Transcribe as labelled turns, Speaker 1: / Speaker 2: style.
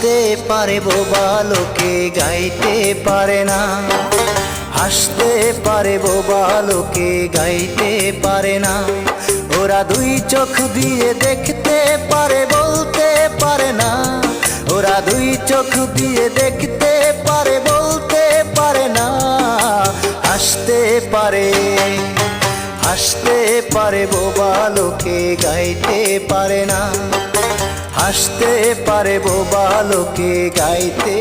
Speaker 1: হাসতে পারে বোবা লোকে গাইতে পারে না, হাসতে পারে বোবা লোকে গাইতে পারে না। ওরা দুই চোখ দিয়ে দেখতে পারে বলতে পারে না, ওরা দুই চোখ দিয়ে দেখতে পারে বলতে পারে না। হাসতে পারে, হাসতে পারে বোবা লোকে গাইতে পারে না, হাসতে পারে বোবা লোকে গাইতে